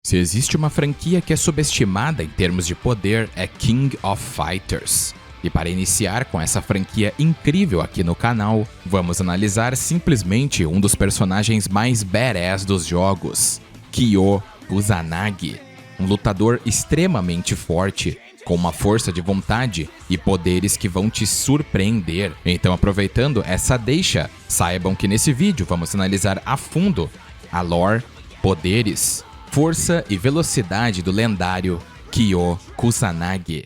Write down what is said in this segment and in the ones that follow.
Se existe uma franquia que é subestimada em termos de poder, é King of Fighters. E para iniciar com essa franquia incrível aqui no canal, vamos analisar simplesmente um dos personagens mais badass dos jogos, Kyo Kusanagi, um lutador extremamente forte, com uma força de vontade e poderes que vão te surpreender. Então, aproveitando essa deixa, saibam que nesse vídeo vamos analisar a fundo a lore, poderes, força e velocidade do lendário Kyo Kusanagi.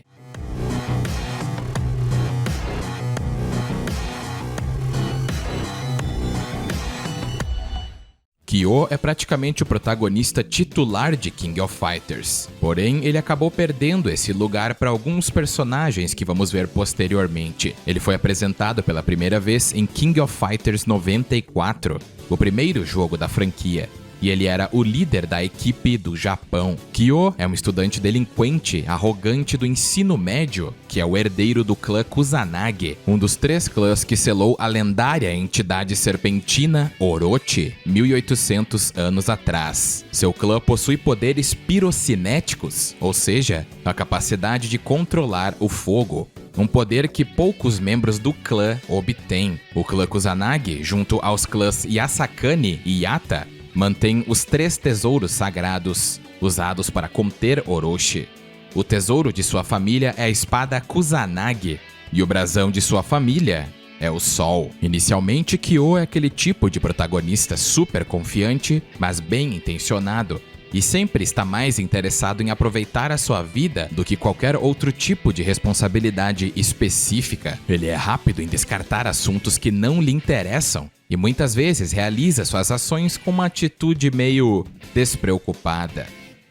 Kyo é praticamente o protagonista titular de King of Fighters, porém ele acabou perdendo esse lugar para alguns personagens que vamos ver posteriormente. Ele foi apresentado pela primeira vez em King of Fighters 94, o primeiro jogo da franquia, e ele era o líder da equipe do Japão. Kyo é um estudante delinquente, arrogante do ensino médio, que é o herdeiro do clã Kusanagi, um dos 3 clãs que selou a lendária entidade serpentina Orochi 1800 anos atrás. Seu clã possui poderes pirocinéticos, ou seja, a capacidade de controlar o fogo, um poder que poucos membros do clã obtêm. O clã Kusanagi, junto aos clãs Yasakani e Yata, mantém os 3 tesouros sagrados usados para conter Orochi. O tesouro de sua família é a espada Kusanagi, e o brasão de sua família é o Sol. Inicialmente, Kyo é aquele tipo de protagonista super confiante, mas bem intencionado, e sempre está mais interessado em aproveitar a sua vida do que qualquer outro tipo de responsabilidade específica. Ele é rápido em descartar assuntos que não lhe interessam e muitas vezes realiza suas ações com uma atitude meio despreocupada.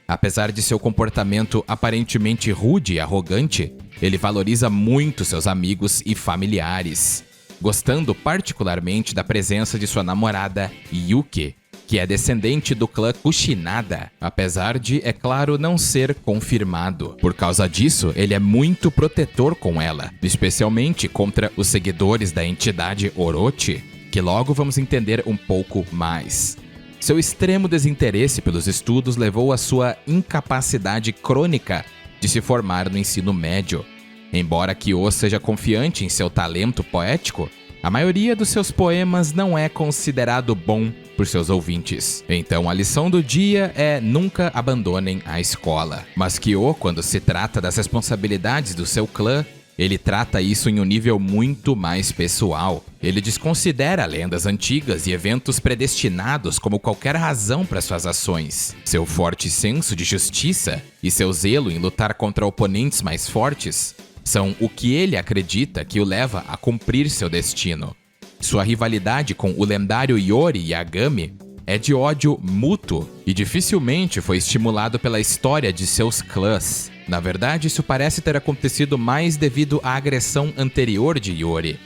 Apesar de seu comportamento aparentemente rude e arrogante, ele valoriza muito seus amigos e familiares, gostando particularmente da presença de sua namorada Yuki, que é descendente do clã Kushinada, apesar de, é claro, não ser confirmado. Por causa disso, ele é muito protetor com ela, especialmente contra os seguidores da entidade Orochi, que logo vamos entender um pouco mais. Seu extremo desinteresse pelos estudos levou à sua incapacidade crônica de se formar no ensino médio. Embora Kyo seja confiante em seu talento poético, a maioria dos seus poemas não é considerado bom por seus ouvintes. Então a lição do dia é: nunca abandonem a escola. Mas Kyo, quando se trata das responsabilidades do seu clã, ele trata isso em um nível muito mais pessoal. Ele desconsidera lendas antigas e eventos predestinados como qualquer razão para suas ações. Seu forte senso de justiça e seu zelo em lutar contra oponentes mais fortes são o que ele acredita que o leva a cumprir seu destino. Sua rivalidade com o lendário Iori Yagami é de ódio mútuo e dificilmente foi estimulado pela história de seus clãs. Na verdade, isso parece ter acontecido mais devido à agressão anterior de Iori.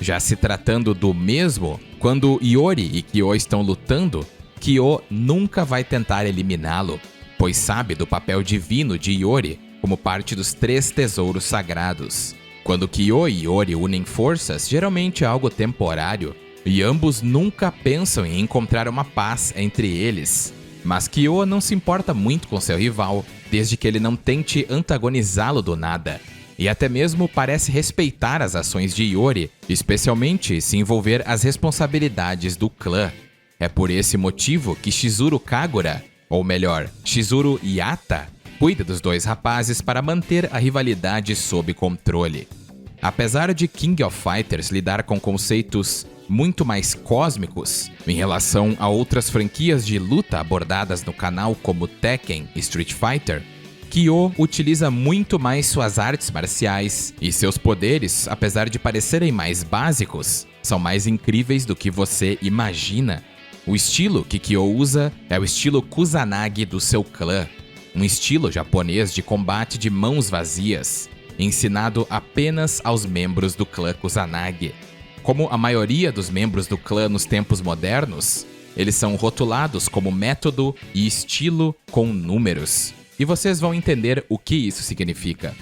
Já se tratando do mesmo, quando Iori e Kyo estão lutando, Kyo nunca vai tentar eliminá-lo, pois sabe do papel divino de Iori como parte dos 3 tesouros sagrados. Quando Kyo e Iori unem forças, geralmente é algo temporário, e ambos nunca pensam em encontrar uma paz entre eles. Mas Kyo não se importa muito com seu rival, desde que ele não tente antagonizá-lo do nada. E até mesmo parece respeitar as ações de Iori, especialmente se envolver as responsabilidades do clã. É por esse motivo que Chizuru Kagura, ou melhor, Chizuru Yata, cuida dos 2 rapazes para manter a rivalidade sob controle. Apesar de King of Fighters lidar com conceitos muito mais cósmicos em relação a outras franquias de luta abordadas no canal como Tekken e Street Fighter, Kyo utiliza muito mais suas artes marciais e seus poderes, apesar de parecerem mais básicos, são mais incríveis do que você imagina. O estilo que Kyo usa é o estilo Kusanagi do seu clã, um estilo japonês de combate de mãos vazias, ensinado apenas aos membros do clã Kusanagi. Como a maioria dos membros do clã nos tempos modernos, eles são rotulados como método e estilo com números. E vocês vão entender o que isso significa.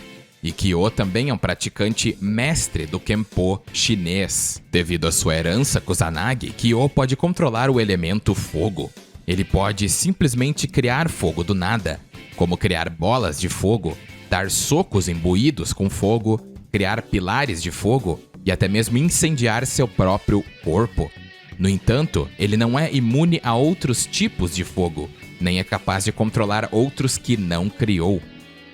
E Kyo também é um praticante mestre do Kenpo chinês. Devido à sua herança Kusanagi, Kyo pode controlar o elemento fogo. Ele pode simplesmente criar fogo do nada, como criar bolas de fogo, dar socos imbuídos com fogo, criar pilares de fogo e até mesmo incendiar seu próprio corpo. No entanto, ele não é imune a outros tipos de fogo, nem é capaz de controlar outros que não criou.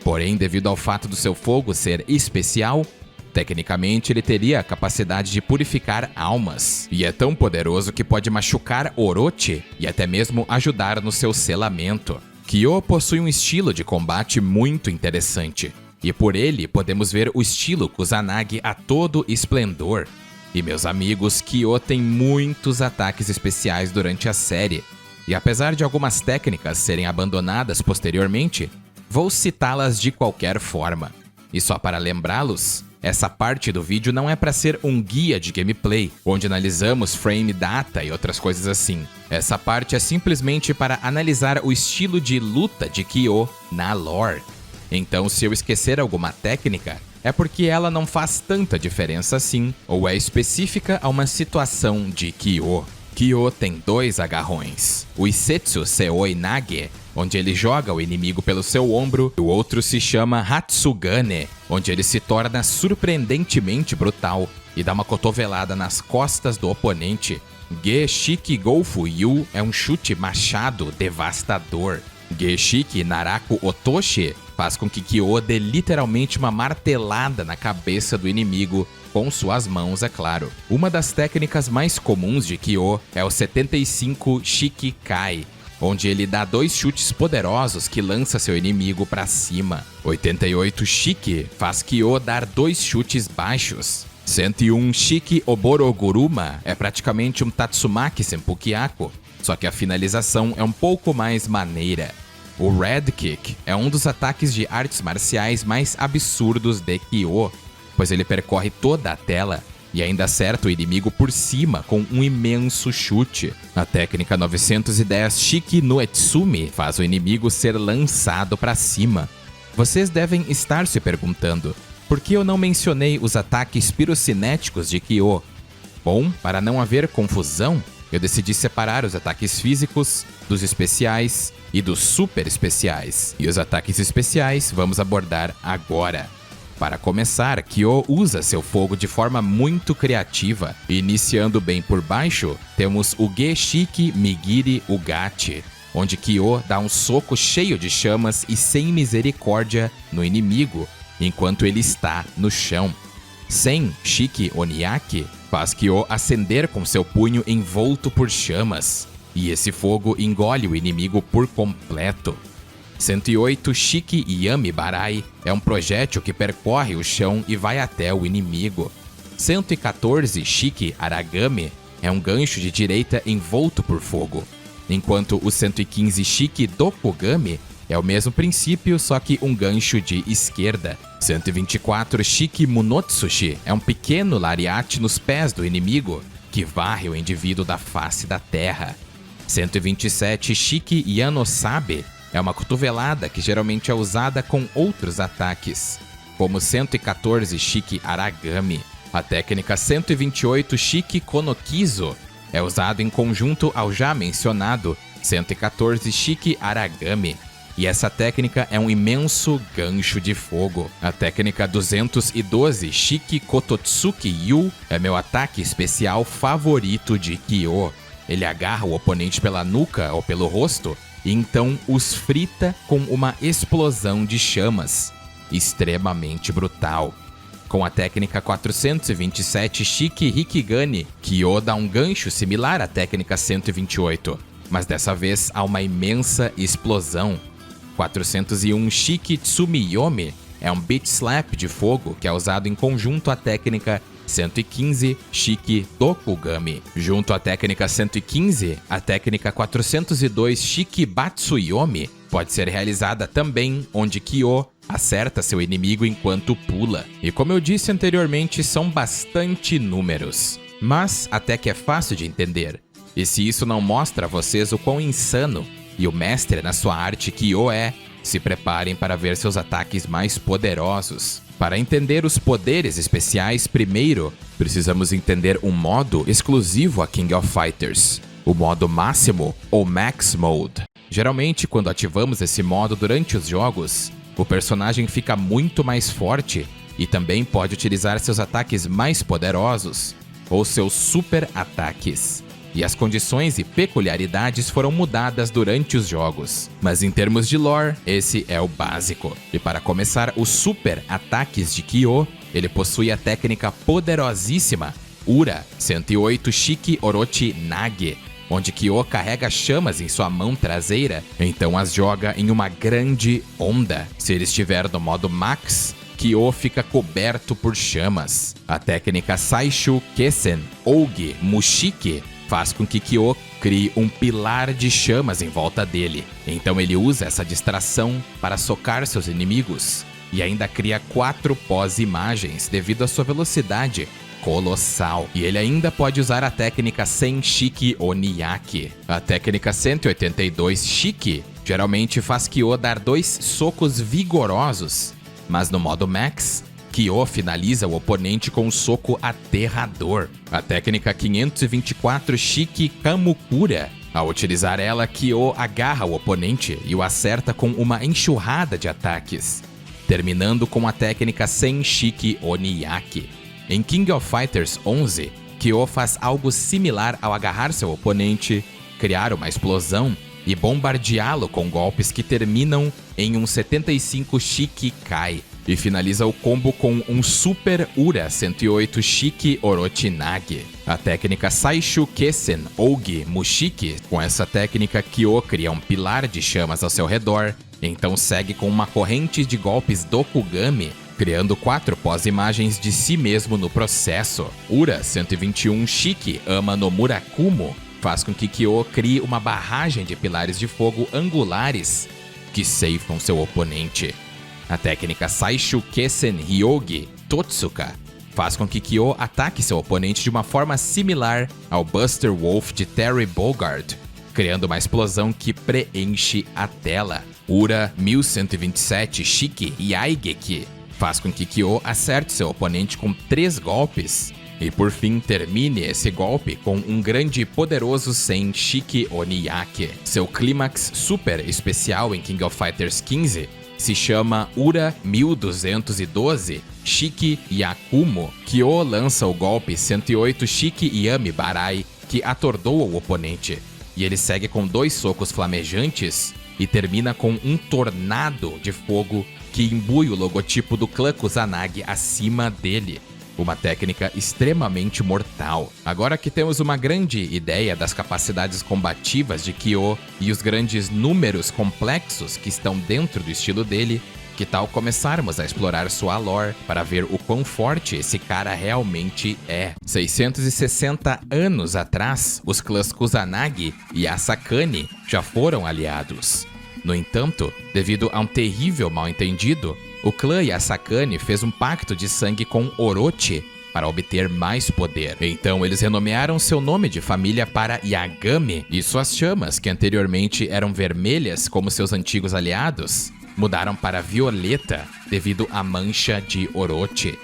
Porém, devido ao fato do seu fogo ser especial, tecnicamente ele teria a capacidade de purificar almas, e é tão poderoso que pode machucar Orochi e até mesmo ajudar no seu selamento. Kyo possui um estilo de combate muito interessante, e por ele podemos ver o estilo Kusanagi a todo esplendor. E meus amigos, Kyo tem muitos ataques especiais durante a série, e apesar de algumas técnicas serem abandonadas posteriormente, vou citá-las de qualquer forma. E só para lembrá-los, essa parte do vídeo não é para ser um guia de gameplay, onde analisamos frame data e outras coisas assim. Essa parte é simplesmente para analisar o estilo de luta de Kyo na lore. Então, se eu esquecer alguma técnica, é porque ela não faz tanta diferença assim, ou é específica a uma situação de Kyo. Kyo tem 2 agarrões, o Isetsu Seoi Nage, onde ele joga o inimigo pelo seu ombro, e o outro se chama Hatsugane, onde ele se torna surpreendentemente brutal e dá uma cotovelada nas costas do oponente. Ge Shiki Golfu Yu é um chute machado devastador. Ge Shiki Naraku Otoshi faz com que Kyo dê literalmente uma martelada na cabeça do inimigo, com suas mãos, é claro. Uma das técnicas mais comuns de Kyo é o 75 Shiki Kai, onde ele dá 2 chutes poderosos que lança seu inimigo para cima. 88 Shiki faz Kyo dar 2 chutes baixos. 101 Shiki Oboroguruma é praticamente um Tatsumaki Senpukiako, só que a finalização é um pouco mais maneira. O Red Kick é um dos ataques de artes marciais mais absurdos de Kyo, pois ele percorre toda a tela e ainda acerta o inimigo por cima com um imenso chute. A técnica 910 Shiki no Etsumi faz o inimigo ser lançado para cima. Vocês devem estar se perguntando, por que eu não mencionei os ataques pirocinéticos de Kyo? Bom, para não haver confusão, eu decidi separar os ataques físicos dos especiais e dos super especiais. E os ataques especiais vamos abordar agora. Para começar, Kyo usa seu fogo de forma muito criativa. Iniciando bem por baixo, temos o Ge Shiki Migiri Ugachi, onde Kyo dá um soco cheio de chamas e sem misericórdia no inimigo, enquanto ele está no chão. 100 Shiki Oniaki faz Kyo acender com seu punho envolto por chamas, e esse fogo engole o inimigo por completo. 108 Shiki Yami Barai é um projétil que percorre o chão e vai até o inimigo. 114 Shiki Aragami é um gancho de direita envolto por fogo, enquanto o 115 Shiki Dokugami é o mesmo princípio, só que um gancho de esquerda. 124 Shiki Munotsushi é um pequeno lariate nos pés do inimigo, que varre o indivíduo da face da terra. 127 Shiki Yanosabe é uma cotovelada que geralmente é usada com outros ataques, como 114 Shiki Aragami. A técnica 128 Shiki Konokizo é usada em conjunto ao já mencionado 114 Shiki Aragami. E essa técnica é um imenso gancho de fogo. A técnica 212 Shiki Kototsuki Yu é meu ataque especial favorito de Kyo. Ele agarra o oponente pela nuca ou pelo rosto e então os frita com uma explosão de chamas, extremamente brutal. Com a técnica 427 Shiki Hikigani, Kyo dá um gancho similar à técnica 128, mas dessa vez há uma imensa explosão. 401 Shiki Tsumiyomi é um beat slap de fogo que é usado em conjunto à técnica 115 Shiki Dokugami. Junto à técnica 115, a técnica 402 Shiki Batsuyomi pode ser realizada também, onde Kyo acerta seu inimigo enquanto pula. E como eu disse anteriormente, são bastante números, mas até que é fácil de entender. E se isso não mostra a vocês o quão insano e o mestre na sua arte Kyo é, se preparem para ver seus ataques mais poderosos. Para entender os poderes especiais, primeiro, precisamos entender um modo exclusivo a King of Fighters, o modo máximo ou Max Mode. Geralmente, quando ativamos esse modo durante os jogos, o personagem fica muito mais forte e também pode utilizar seus ataques mais poderosos, ou seus super ataques. E as condições e peculiaridades foram mudadas durante os jogos. Mas em termos de lore, esse é o básico. E para começar, os super ataques de Kyo, ele possui a técnica poderosíssima Ura 108 Shiki Orochi Nage, onde Kyo carrega chamas em sua mão traseira, então as joga em uma grande onda. Se ele estiver no modo Max, Kyo fica coberto por chamas. A técnica Saishu Kesen Ougi Mushiki faz com que Kyo crie um pilar de chamas em volta dele. Então ele usa essa distração para socar seus inimigos e ainda cria 4 pós-imagens devido à sua velocidade colossal. E ele ainda pode usar a técnica Senshiki Oniyaki. A técnica 182 Shiki geralmente faz Kyo dar 2 socos vigorosos, mas no modo Max, Kyo finaliza o oponente com um soco aterrador. A técnica 524 Shiki Kamukura. Ao utilizar ela, Kyo agarra o oponente e o acerta com uma enxurrada de ataques, terminando com a técnica Senshiki Oniyaki. Em King of Fighters 11, Kyo faz algo similar ao agarrar seu oponente, criar uma explosão e bombardeá-lo com golpes que terminam em um 75 Shiki Kai, e finaliza o combo com um Super Ura 108 Shiki Orochi Nage. A técnica Saishu Kesen Ougi Mushiki. Com essa técnica, Kyo cria um pilar de chamas ao seu redor, então segue com uma corrente de golpes Dokugami, criando 4 pós-imagens de si mesmo no processo. Ura 121 Shiki Ama no Murakumo faz com que Kyo crie uma barragem de pilares de fogo angulares que ceifam seu oponente. A técnica Saishu Kesen Hyogi Totsuka faz com que Kyo ataque seu oponente de uma forma similar ao Buster Wolf de Terry Bogard, criando uma explosão que preenche a tela. Ura 1127 Shiki Yaigeki faz com que Kyo acerte seu oponente com 3 golpes e por fim termine esse golpe com um grande e poderoso Sen Shiki Oniyaki. Seu clímax super especial em King of Fighters 15 se chama Ura 1212 Shiki Yakumo. Kyo lança o golpe 108 Shiki Yami Barai, que atordoa o oponente, e ele segue com 2 socos flamejantes e termina com um tornado de fogo que imbui o logotipo do clã Kusanagi acima dele. Uma técnica extremamente mortal. Agora que temos uma grande ideia das capacidades combativas de Kyo e os grandes números complexos que estão dentro do estilo dele, que tal começarmos a explorar sua lore para ver o quão forte esse cara realmente é? 660 anos atrás, os clãs Kusanagi e Asakani já foram aliados. No entanto, devido a um terrível mal-entendido, o clã Yasakani fez um pacto de sangue com Orochi para obter mais poder. Então eles renomearam seu nome de família para Yagami, e suas chamas, que anteriormente eram vermelhas como seus antigos aliados, mudaram para violeta devido à mancha de Orochi.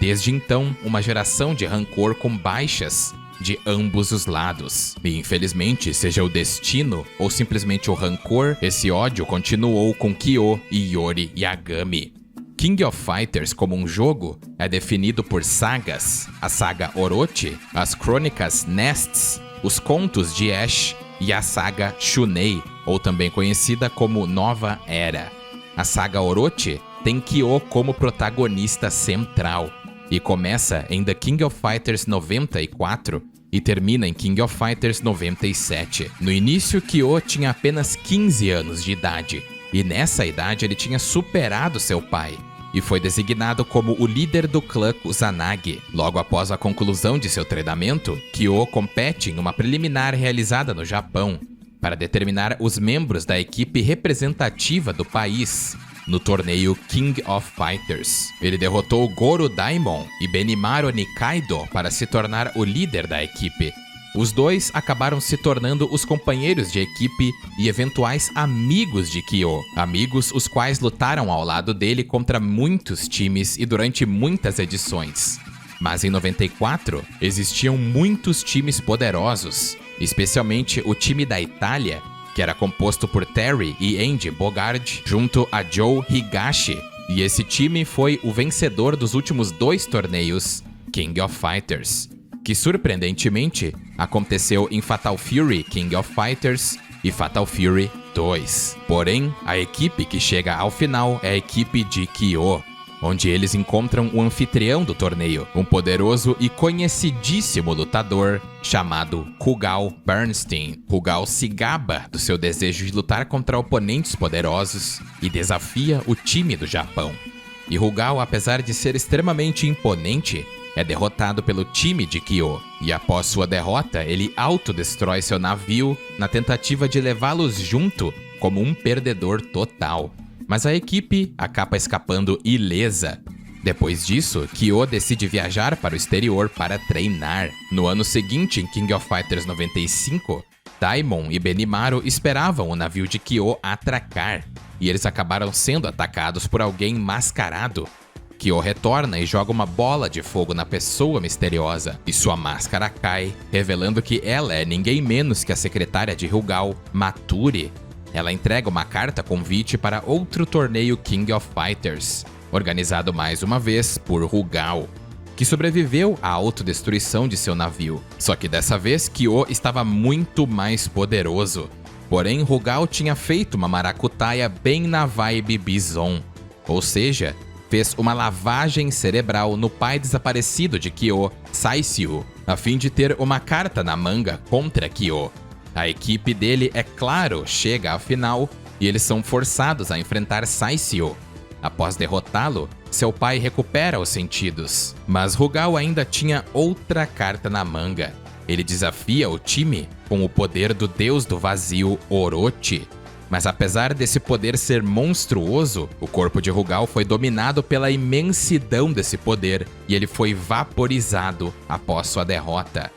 Desde então, uma geração de rancor com baixas de ambos os lados. E infelizmente, seja o destino ou simplesmente o rancor, esse ódio continuou com Kyo e Yori Yagami. King of Fighters como um jogo é definido por sagas, a saga Orochi, as crônicas Nests, os contos de Ash e a saga Shunei, ou também conhecida como Nova Era. A saga Orochi tem Kyo como protagonista central e começa em The King of Fighters 94 e termina em King of Fighters 97. No início, Kyo tinha apenas 15 anos de idade, e nessa idade ele tinha superado seu pai e foi designado como o líder do clã Kusanagi. Logo após a conclusão de seu treinamento, Kyo compete em uma preliminar realizada no Japão para determinar os membros da equipe representativa do país no torneio King of Fighters. Ele derrotou Goro Daimon e Benimaru Nikaido para se tornar o líder da equipe. Os dois acabaram se tornando os companheiros de equipe e eventuais amigos de Kyo, amigos os quais lutaram ao lado dele contra muitos times e durante muitas edições. Mas em 94, existiam muitos times poderosos, especialmente o time da Itália, que era composto por Terry e Andy Bogard, junto a Joe Higashi. E esse time foi o vencedor dos últimos 2 torneios King of Fighters, que surpreendentemente aconteceu em Fatal Fury King of Fighters e Fatal Fury 2. Porém, a equipe que chega ao final é a equipe de Kyo, onde eles encontram o anfitrião do torneio, um poderoso e conhecidíssimo lutador chamado Rugal Bernstein. Rugal se gaba do seu desejo de lutar contra oponentes poderosos e desafia o time do Japão. E Rugal, apesar de ser extremamente imponente, é derrotado pelo time de Kyo, e após sua derrota, ele autodestrói seu navio na tentativa de levá-los junto como um perdedor total. Mas a equipe acaba escapando ilesa. Depois disso, Kyo decide viajar para o exterior para treinar. No ano seguinte, em King of Fighters 95, Daimon e Benimaru esperavam o navio de Kyo atracar, e eles acabaram sendo atacados por alguém mascarado. Kyo retorna e joga uma bola de fogo na pessoa misteriosa, e sua máscara cai, revelando que ela é ninguém menos que a secretária de Rugal, Mature. Ela entrega uma carta convite para outro torneio King of Fighters, organizado mais uma vez por Rugal, que sobreviveu à autodestruição de seu navio. Só que dessa vez Kyo estava muito mais poderoso. Porém, Rugal tinha feito uma maracutaia bem na vibe Bison, ou seja, fez uma lavagem cerebral no pai desaparecido de Kyo, Saisyu, a fim de ter uma carta na manga contra Kyo. A equipe dele, é claro, chega à final e eles são forçados a enfrentar Saisyu. Após derrotá-lo, seu pai recupera os sentidos. Mas Rugal ainda tinha outra carta na manga. Ele desafia o time com o poder do deus do vazio, Orochi. Mas apesar desse poder ser monstruoso, o corpo de Rugal foi dominado pela imensidão desse poder e ele foi vaporizado após sua derrota.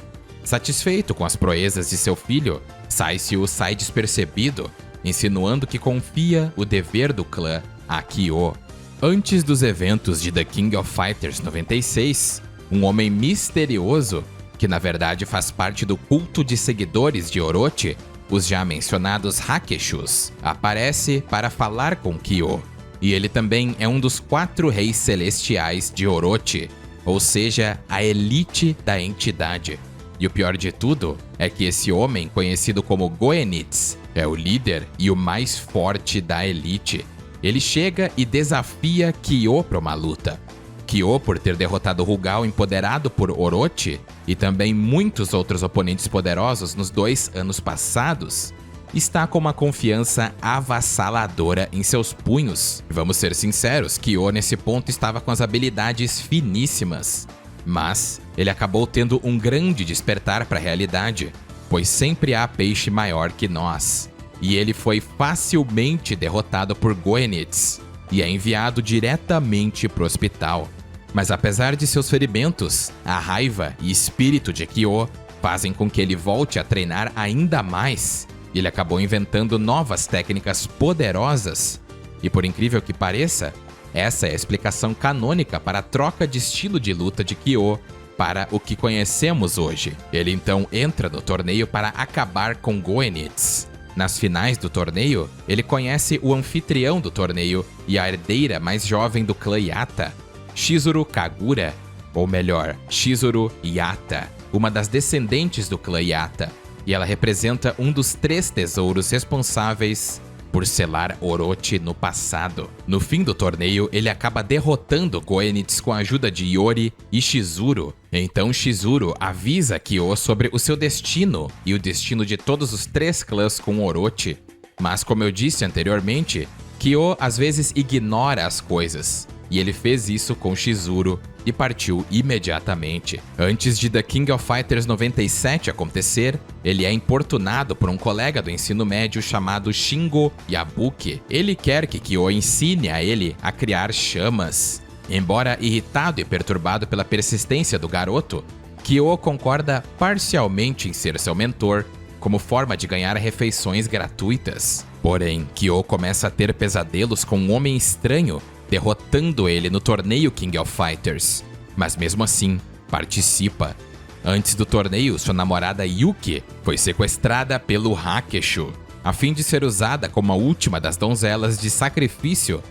Satisfeito com as proezas de seu filho, Saisyu sai despercebido, insinuando que confia o dever do clã a Kyo. Antes dos eventos de The King of Fighters 96, um homem misterioso, que na verdade faz parte do culto de seguidores de Orochi, os já mencionados Hakeshus, aparece para falar com Kyo. E ele também é um dos 4 reis celestiais de Orochi, ou seja, a elite da entidade. E o pior de tudo é que esse homem, conhecido como Goenitz, é o líder e o mais forte da elite. Ele chega e desafia Kyo para uma luta. Kyo, por ter derrotado Rugal empoderado por Orochi e também muitos outros oponentes poderosos nos 2 anos passados, está com uma confiança avassaladora em seus punhos. Vamos ser sinceros, Kyo nesse ponto estava com as habilidades finíssimas. Mas ele acabou tendo um grande despertar para a realidade, pois sempre há peixe maior que nós. E ele foi facilmente derrotado por Goenitz e é enviado diretamente para o hospital. Mas apesar de seus ferimentos, a raiva e espírito de Kyo fazem com que ele volte a treinar ainda mais. Ele acabou inventando novas técnicas poderosas. E por incrível que pareça, essa é a explicação canônica para a troca de estilo de luta de Kyo para o que conhecemos hoje. Ele então entra no torneio para acabar com Goenitz. Nas finais do torneio, ele conhece o anfitrião do torneio e a herdeira mais jovem do clã Yata, Chizuru Kagura, ou melhor, Chizuru Yata, uma das descendentes do clã Yata, e ela representa um dos 3 tesouros responsáveis por selar Orochi no passado. No fim do torneio, ele acaba derrotando Goenitz com a ajuda de Iori e Chizuru. Então Chizuru avisa Kyo sobre o seu destino e o destino de todos os 3 clãs com Orochi. Mas como eu disse anteriormente, Kyo às vezes ignora as coisas. E ele fez isso com Chizuru e partiu imediatamente. Antes de The King of Fighters 97 acontecer, ele é importunado por um colega do ensino médio chamado Shingo Yabuki. Ele quer que Kyo ensine a ele a criar chamas. Embora irritado e perturbado pela persistência do garoto, Kyo concorda parcialmente em ser seu mentor, como forma de ganhar refeições gratuitas. Porém, Kyo começa a ter pesadelos com um homem estranho, derrotando ele no torneio King of Fighters. Mas mesmo assim, participa. Antes do torneio, sua namorada Yuki foi sequestrada pelo Hakeshu, a fim de ser usada como a última das donzelas de sacrifício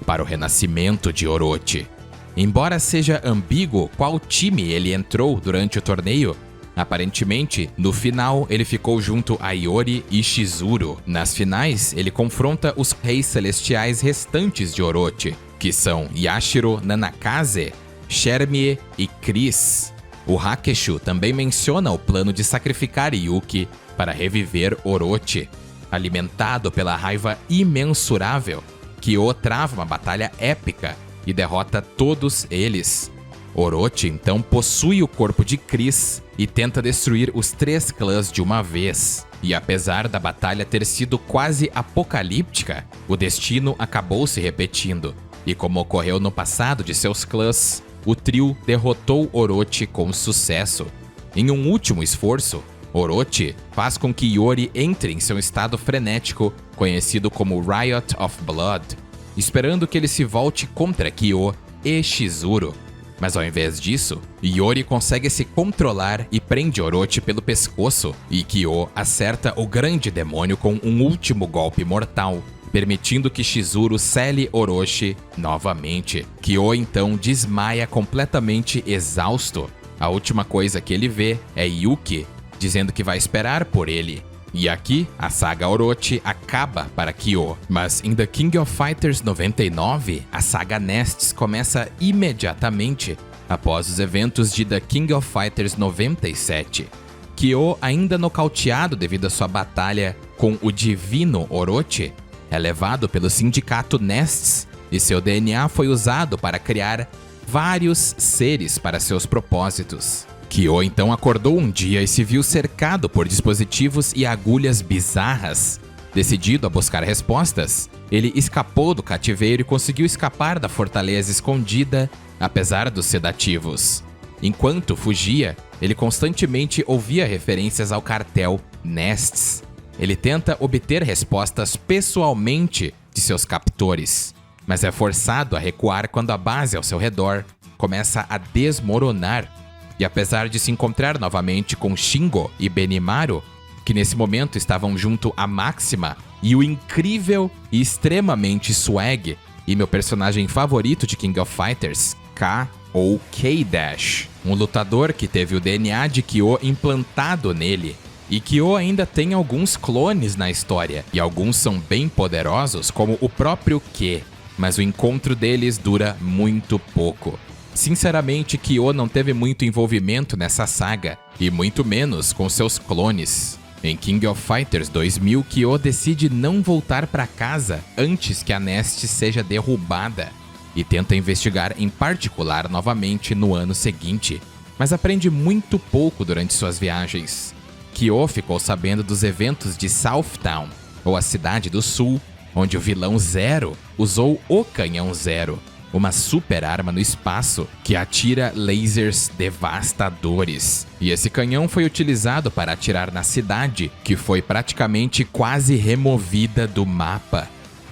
para o renascimento de Orochi. Embora seja ambíguo qual time ele entrou durante o torneio, aparentemente, no final, ele ficou junto a Iori e Shizuru. Nas finais, ele confronta os reis celestiais restantes de Orochi, que são Yashiro Nanakaze, Shermie e Chris. O Hakeshu também menciona o plano de sacrificar Yuki para reviver Orochi. Alimentado pela raiva imensurável, Kyo trava uma batalha épica e derrota todos eles. Orochi então possui o corpo de Chris e tenta destruir os 3 clãs de uma vez. E apesar da batalha ter sido quase apocalíptica, o destino acabou se repetindo. E como ocorreu no passado de seus clãs, o trio derrotou Orochi com sucesso. Em um último esforço, Orochi faz com que Iori entre em seu estado frenético, conhecido como Riot of Blood, esperando que ele se volte contra Kyo e Shizuru. Mas ao invés disso, Iori consegue se controlar e prende Orochi pelo pescoço, e Kyo acerta o grande demônio com um último golpe mortal, permitindo que Shizuru cele Orochi novamente. Kyo então desmaia completamente exausto. A última coisa que ele vê é Yuki, dizendo que vai esperar por ele. E aqui, a saga Orochi acaba para Kyo. Mas em The King of Fighters 99, a saga Nests começa imediatamente após os eventos de The King of Fighters 97. Kyo, ainda nocauteado devido à sua batalha com o divino Orochi, é levado pelo sindicato Nests e seu DNA foi usado para criar vários seres para seus propósitos. Kyo então acordou um dia e se viu cercado por dispositivos e agulhas bizarras. Decidido a buscar respostas, ele escapou do cativeiro e conseguiu escapar da fortaleza escondida, apesar dos sedativos. Enquanto fugia, ele constantemente ouvia referências ao cartel Nests. Ele tenta obter respostas pessoalmente de seus captores, mas é forçado a recuar quando a base ao seu redor começa a desmoronar. E apesar de se encontrar novamente com Shingo e Benimaru, que nesse momento estavam junto a Máxima e o incrível e extremamente swag e meu personagem favorito de King of Fighters, K ou K-Dash, um lutador que teve o DNA de Kyo implantado nele. E Kyo ainda tem alguns clones na história, e alguns são bem poderosos, como o próprio Ki, mas o encontro deles dura muito pouco. Sinceramente, Kyo não teve muito envolvimento nessa saga, e muito menos com seus clones. Em King of Fighters 2000, Kyo decide não voltar para casa antes que a Nest seja derrubada, e tenta investigar em particular novamente no ano seguinte, mas aprende muito pouco durante suas viagens. Kyo ficou sabendo dos eventos de Southtown, ou a Cidade do Sul, onde o vilão Zero usou o Canhão Zero, uma super arma no espaço que atira lasers devastadores. E esse canhão foi utilizado para atirar na cidade, que foi praticamente quase removida do mapa.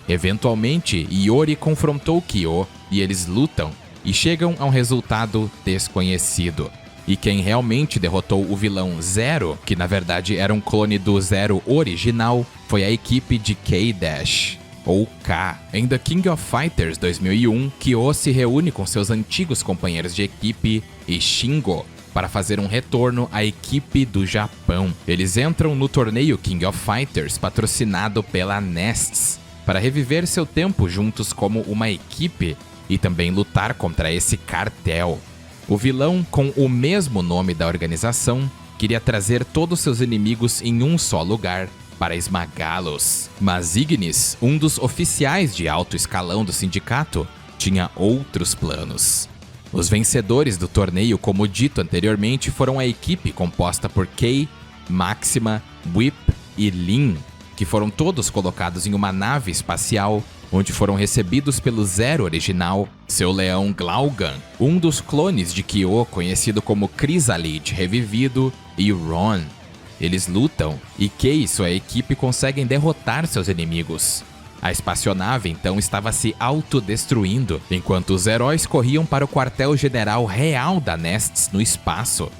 Eventualmente, Iori confrontou Kyo e eles lutam e chegam a um resultado desconhecido. E quem realmente derrotou o vilão Zero, que na verdade era um clone do Zero original, foi a equipe de K-Dash, ou K. Em The King of Fighters 2001, Kyo se reúne com seus antigos companheiros de equipe e Shingo para fazer um retorno à equipe do Japão. Eles entram no torneio King of Fighters patrocinado pela Nests para reviver seu tempo juntos como uma equipe e também lutar contra esse cartel. O vilão, com o mesmo nome da organização, queria trazer todos seus inimigos em um só lugar para esmagá-los. Mas Ignis, um dos oficiais de alto escalão do sindicato, tinha outros planos. Os vencedores do torneio, como dito anteriormente, foram a equipe composta por Kei, Máxima, Whip e Lin, que foram todos colocados em uma nave espacial, onde foram recebidos pelo Zero original, seu leão Glaugan, um dos clones de Kyo, conhecido como Chrysalid revivido, e Ron. Eles lutam, e Kei e sua equipe conseguem derrotar seus inimigos. A espaçonave então estava se autodestruindo, enquanto os heróis corriam para o quartel-general real da Nestes no espaço.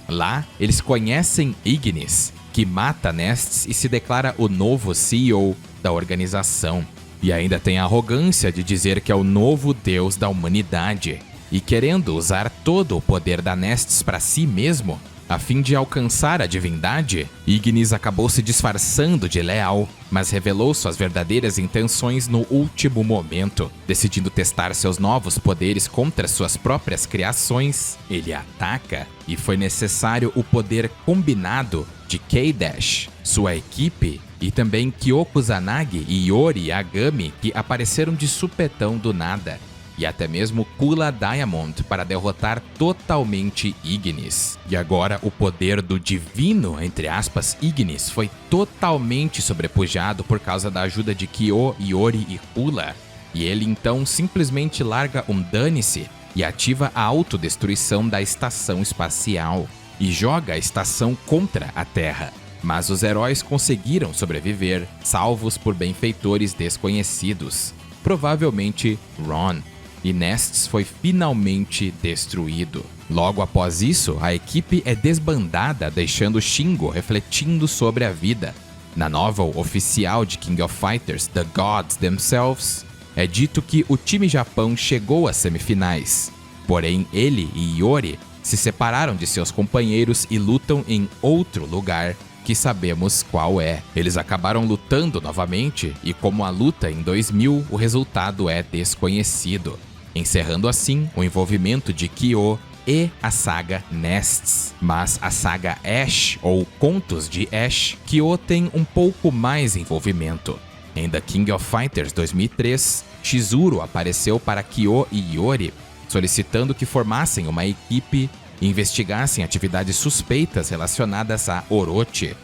Lá, eles conhecem Ignis, que mata Nestes e se declara o novo CEO da organização. E ainda tem a arrogância de dizer que é o novo deus da humanidade. E querendo usar todo o poder da Nestes para si mesmo, a fim de alcançar a divindade, Ignis acabou se disfarçando de leal, mas revelou suas verdadeiras intenções no último momento. Decidindo testar seus novos poderes contra suas próprias criações, ele ataca, e foi necessário o poder combinado de K-Dash, sua equipe, e também Kyo Kusanagi e Yori Yagami, que apareceram de supetão do nada, e até mesmo Kula Diamond para derrotar totalmente Ignis. E agora o poder do divino, entre aspas, Ignis foi totalmente sobrepujado por causa da ajuda de Kyo, Yori e Kula. E ele então simplesmente larga um dane-se e ativa a autodestruição da estação espacial e joga a estação contra a Terra. Mas os heróis conseguiram sobreviver, salvos por benfeitores desconhecidos, provavelmente Ron. E Nestes foi finalmente destruído. Logo após isso, a equipe é desbandada, deixando Shingo refletindo sobre a vida. Na novel oficial de King of Fighters, The Gods Themselves, é dito que o time Japão chegou às semifinais. Porém, ele e Yori se separaram de seus companheiros e lutam em outro lugar, que sabemos qual é. Eles acabaram lutando novamente e, como a luta em 2000, o resultado é desconhecido, encerrando assim o envolvimento de Kyo e a saga Nestes. Mas a saga Ash, ou Contos de Ash, Kyo tem um pouco mais envolvimento. Em The King of Fighters 2003, Chizuru apareceu para Kyo e Yori, solicitando que formassem uma equipe e investigassem atividades suspeitas relacionadas a Orochi.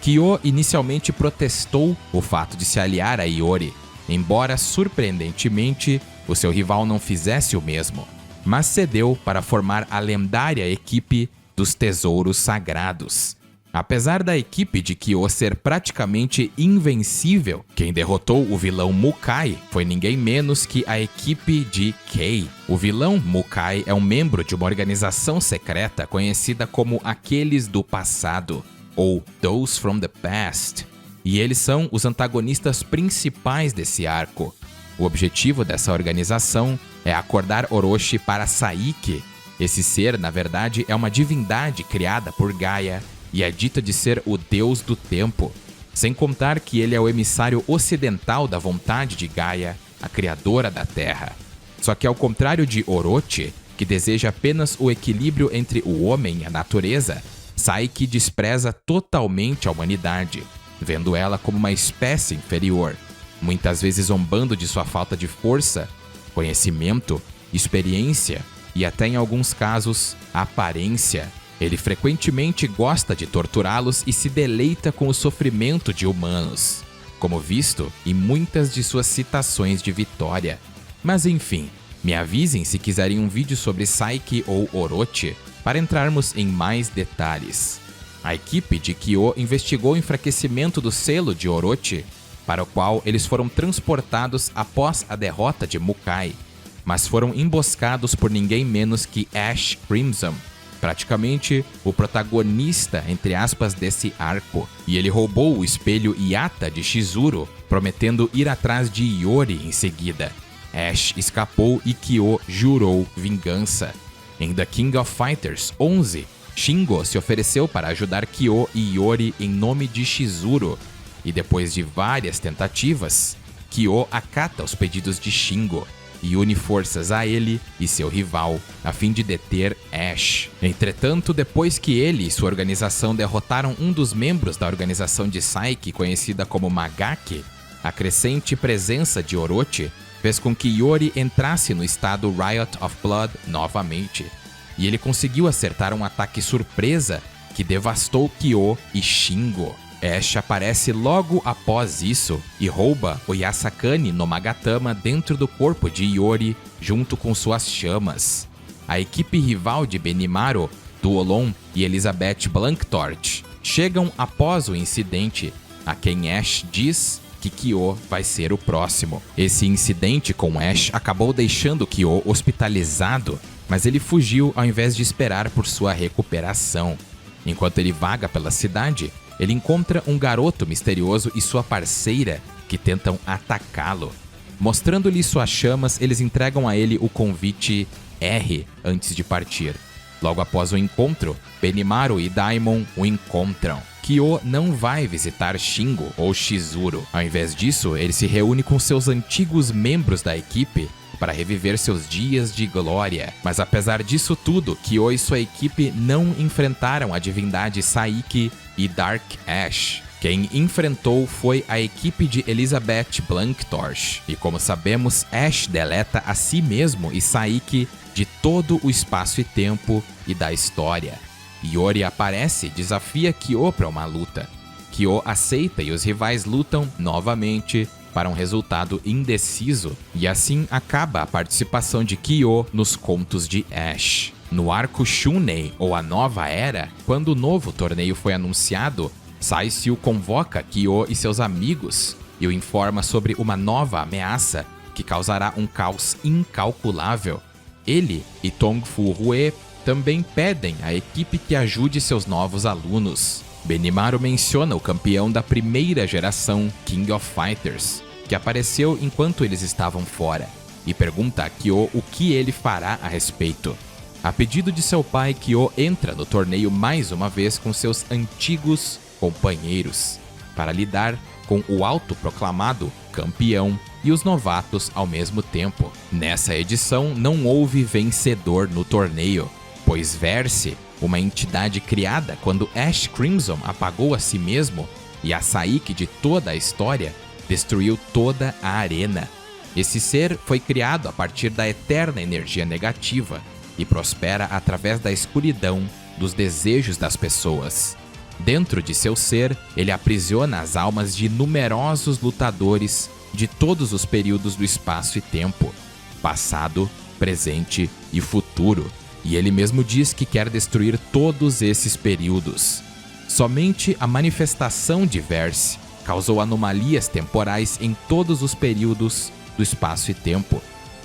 Kyo inicialmente protestou o fato de se aliar a Yori, embora surpreendentemente o seu rival não fizesse o mesmo, mas cedeu para formar a lendária equipe dos Tesouros Sagrados. Apesar da equipe de Kyo ser praticamente invencível, quem derrotou o vilão Mukai foi ninguém menos que a equipe de Kei. O vilão Mukai é um membro de uma organização secreta conhecida como Aqueles do Passado, ou Those from the Past, e eles são os antagonistas principais desse arco. O objetivo dessa organização é acordar Orochi para Saiki. Esse ser, na verdade, é uma divindade criada por Gaia e é dita de ser o deus do tempo, sem contar que ele é o emissário ocidental da vontade de Gaia, a criadora da Terra. Só que ao contrário de Orochi, que deseja apenas o equilíbrio entre o homem e a natureza, Saiki despreza totalmente a humanidade, vendo ela como uma espécie inferior, muitas vezes zombando de sua falta de força, conhecimento, experiência e até em alguns casos, aparência. Ele frequentemente gosta de torturá-los e se deleita com o sofrimento de humanos, como visto em muitas de suas citações de vitória. Mas enfim, me avisem se quiserem um vídeo sobre Saiki ou Orochi para entrarmos em mais detalhes. A equipe de Kyo investigou o enfraquecimento do selo de Orochi, para o qual eles foram transportados após a derrota de Mukai, mas foram emboscados por ninguém menos que Ash Crimson, praticamente o protagonista, entre aspas, desse arco. E ele roubou o espelho Yata de Chizuru, prometendo ir atrás de Yori em seguida. Ash escapou e Kyo jurou vingança. Em The King of Fighters 11, Shingo se ofereceu para ajudar Kyo e Yori em nome de Chizuru, e depois de várias tentativas, Kyo acata os pedidos de Shingo e une forças a ele e seu rival, a fim de deter Ash. Entretanto, depois que ele e sua organização derrotaram um dos membros da organização de Saiki, conhecida como Magaki, a crescente presença de Orochi fez com que Yori entrasse no estado Riot of Blood novamente, e ele conseguiu acertar um ataque surpresa que devastou Kyo e Shingo. Ash aparece logo após isso e rouba o Yasakani no Magatama dentro do corpo de Yori junto com suas chamas. A equipe rival de Benimaru, Duolon e Elizabeth Blanctorch chegam após o incidente, a quem Ash diz que Kyo vai ser o próximo. Esse incidente com Ash acabou deixando Kyo hospitalizado, mas ele fugiu ao invés de esperar por sua recuperação. Enquanto ele vaga pela cidade, ele encontra um garoto misterioso e sua parceira que tentam atacá-lo. Mostrando-lhe suas chamas, eles entregam a ele o convite R antes de partir. Logo após o encontro, Benimaru e Daimon o encontram. Kyo não vai visitar Shingo ou Shizuru. Ao invés disso, ele se reúne com seus antigos membros da equipe para reviver seus dias de glória. Mas apesar disso tudo, Kyo e sua equipe não enfrentaram a divindade Saiki e Dark Ash. Quem enfrentou foi a equipe de Elizabeth Blanctorch. E como sabemos, Ash deleta a si mesmo e Saiki de todo o espaço e tempo e da história. Iori aparece e desafia Kyo para uma luta. Kyo aceita e os rivais lutam novamente para um resultado indeciso, e assim acaba a participação de Kyo nos contos de Ash. No arco Shunei, ou a Nova Era, quando o novo torneio foi anunciado, Saisyu convoca Kyo e seus amigos e o informa sobre uma nova ameaça que causará um caos incalculável. Ele e Tongfu Rue também pedem à equipe que ajude seus novos alunos. Benimaru menciona o campeão da primeira geração, King of Fighters, que apareceu enquanto eles estavam fora, e pergunta a Kyo o que ele fará a respeito. A pedido de seu pai, Kyo entra no torneio mais uma vez com seus antigos companheiros, para lidar com o autoproclamado campeão e os novatos ao mesmo tempo. Nessa edição não houve vencedor no torneio, pois Verse, uma entidade criada quando Ash Crimson apagou a si mesmo e a Saiki de toda a história, destruiu toda a arena. Esse ser foi criado a partir da eterna energia negativa e prospera através da escuridão dos desejos das pessoas. Dentro de seu ser, ele aprisiona as almas de numerosos lutadores de todos os períodos do espaço e tempo, passado, presente e futuro. E ele mesmo diz que quer destruir todos esses períodos. Somente a manifestação de Verse causou anomalias temporais em todos os períodos do espaço e tempo.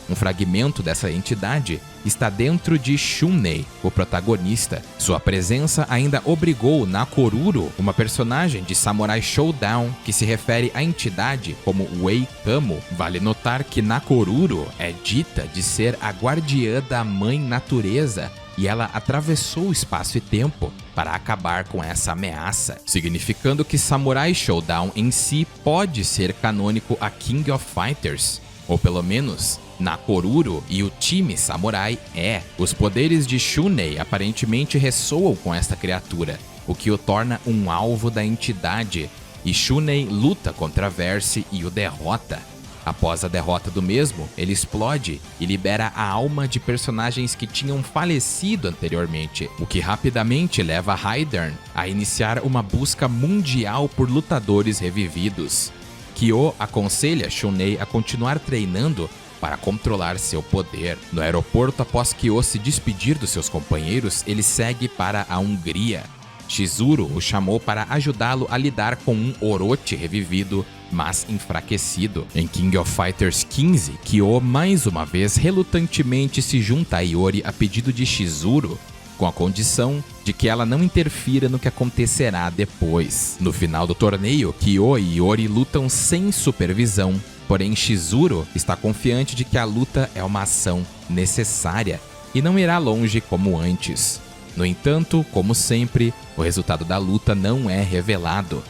Um fragmento dessa entidade está dentro de Shunei, o protagonista. Sua presença ainda obrigou Nakoruru, uma personagem de Samurai Showdown, que se refere à entidade como Wei Kamo. Vale notar que Nakoruru é dita de ser a guardiã da Mãe Natureza, e ela atravessou o espaço e tempo para acabar com essa ameaça, significando que Samurai Showdown em si pode ser canônico a King of Fighters, ou pelo menos Nakoruru e o time samurai é. Os poderes de Shunei aparentemente ressoam com esta criatura, o que o torna um alvo da entidade, e Shunei luta contra Verse e o derrota. Após a derrota do mesmo, ele explode e libera a alma de personagens que tinham falecido anteriormente, o que rapidamente leva Raidern a iniciar uma busca mundial por lutadores revividos. Kyo aconselha Shunei a continuar treinando para controlar seu poder. No aeroporto, após Kyo se despedir dos seus companheiros, ele segue para a Hungria. Shizuru o chamou para ajudá-lo a lidar com um Orochi revivido, mas enfraquecido. Em King of Fighters 15, Kyo mais uma vez relutantemente se junta a Iori a pedido de Shizuru, com a condição de que ela não interfira no que acontecerá depois. No final do torneio, Kyo e Iori lutam sem supervisão, porém Shizuru está confiante de que a luta é uma ação necessária e não irá longe como antes. No entanto, como sempre, o resultado da luta não é revelado.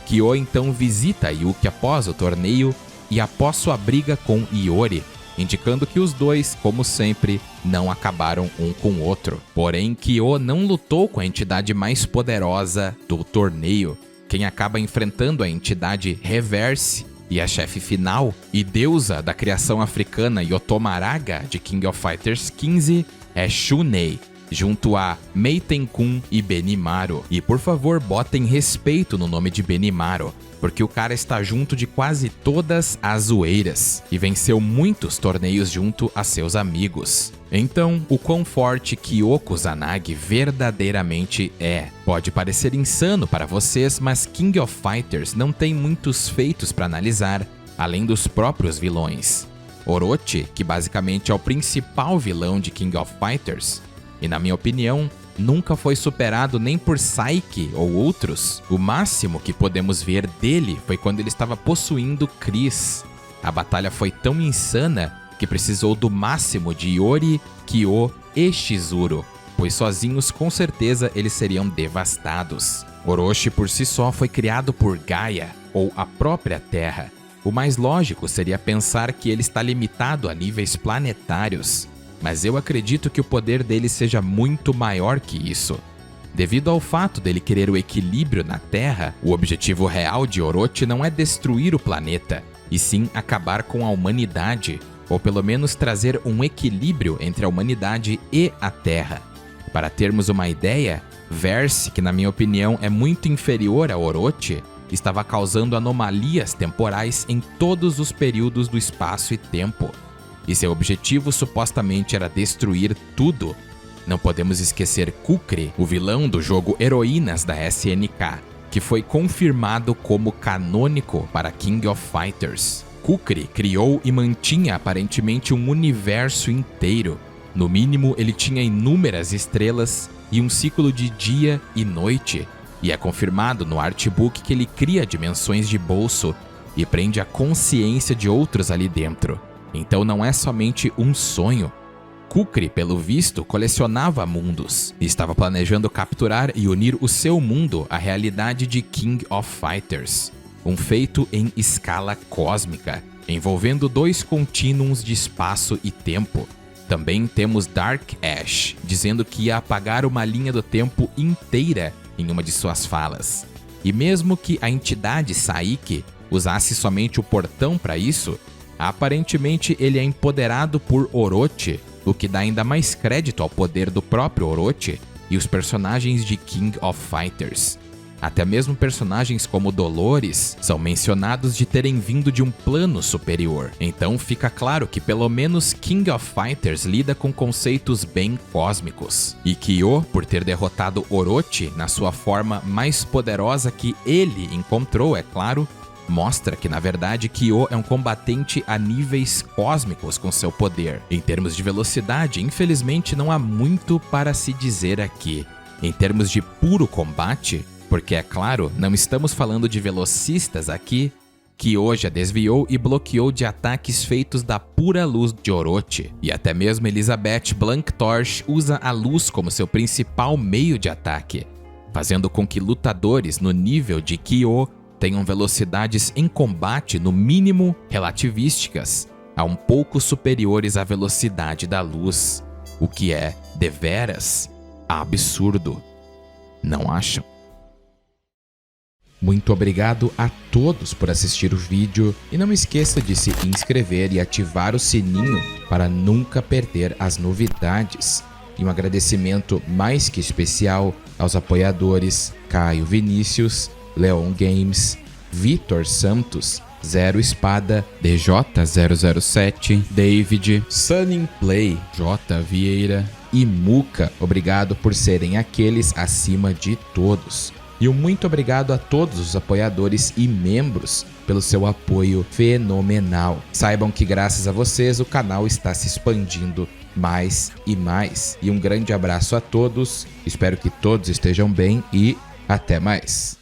Kyo então visita Yuki após o torneio e após sua briga com Iori, indicando que os dois, como sempre, não acabaram um com o outro. Porém, Kyo não lutou com a entidade mais poderosa do torneio. Quem acaba enfrentando a entidade Reverse e a chefe final e deusa da criação africana Yotomaraga de King of Fighters 15 é Shunei. junto a Meitenkun e Benimaru. E por favor, botem respeito no nome de Benimaru, porque o cara está junto de quase todas as zoeiras e venceu muitos torneios junto a seus amigos. Então, o quão forte Kyo Kusanagi verdadeiramente é? Pode parecer insano para vocês, mas King of Fighters não tem muitos feitos para analisar, além dos próprios vilões. Orochi, que basicamente é o principal vilão de King of Fighters, e na minha opinião, nunca foi superado nem por Saiki ou outros. O máximo que podemos ver dele foi quando ele estava possuindo Chris. A batalha foi tão insana que precisou do máximo de Iori, Kyo e Shizuru, pois sozinhos com certeza eles seriam devastados. Orochi por si só foi criado por Gaia, ou a própria Terra. O mais lógico seria pensar que ele está limitado a níveis planetários, mas eu acredito que o poder dele seja muito maior que isso. Devido ao fato dele querer o equilíbrio na Terra, o objetivo real de Orochi não é destruir o planeta, e sim acabar com a humanidade, ou pelo menos trazer um equilíbrio entre a humanidade e a Terra. Para termos uma ideia, Verse, que na minha opinião é muito inferior a Orochi, estava causando anomalias temporais em todos os períodos do espaço e tempo. E seu objetivo supostamente era destruir tudo. Não podemos esquecer Kukri, o vilão do jogo Heroínas da SNK, que foi confirmado como canônico para King of Fighters. Kukri criou e mantinha aparentemente um universo inteiro. No mínimo, ele tinha inúmeras estrelas e um ciclo de dia e noite. E é confirmado no artbook que ele cria dimensões de bolso e prende a consciência de outros ali dentro. Então não é somente um sonho. Kukri, pelo visto, colecionava mundos e estava planejando capturar e unir o seu mundo à realidade de King of Fighters. Um feito em escala cósmica, envolvendo 2 contínuos de espaço e tempo. Também temos Dark Ash, dizendo que ia apagar uma linha do tempo inteira em uma de suas falas. E mesmo que a entidade Saiki usasse somente o portão para isso, aparentemente ele é empoderado por Orochi, o que dá ainda mais crédito ao poder do próprio Orochi e os personagens de King of Fighters. Até mesmo personagens como Dolores são mencionados de terem vindo de um plano superior. Então fica claro que pelo menos King of Fighters lida com conceitos bem cósmicos. E Kyo, por ter derrotado Orochi na sua forma mais poderosa que ele encontrou, é claro, mostra que na verdade Kyo é um combatente a níveis cósmicos com seu poder. Em termos de velocidade, infelizmente não há muito para se dizer aqui. Em termos de puro combate, porque, é claro, não estamos falando de velocistas aqui, Kyo já desviou e bloqueou de ataques feitos da pura luz de Orochi. E até mesmo Elizabeth Blanctorch usa a luz como seu principal meio de ataque, fazendo com que lutadores no nível de Kyo tenham velocidades em combate no mínimo relativísticas, a um pouco superiores à velocidade da luz, o que é, deveras, absurdo. Não acham? Muito obrigado a todos por assistir o vídeo e não esqueça de se inscrever e ativar o sininho para nunca perder as novidades. E um agradecimento mais que especial aos apoiadores Caio Vinícius, Leon Games, Vitor Santos, Zero Espada, DJ007, David, Sunning Play, J Vieira e Muca. Obrigado por serem aqueles acima de todos. E um muito obrigado a todos os apoiadores e membros pelo seu apoio fenomenal. Saibam que graças a vocês o canal está se expandindo mais e mais. E um grande abraço a todos, espero que todos estejam bem e até mais.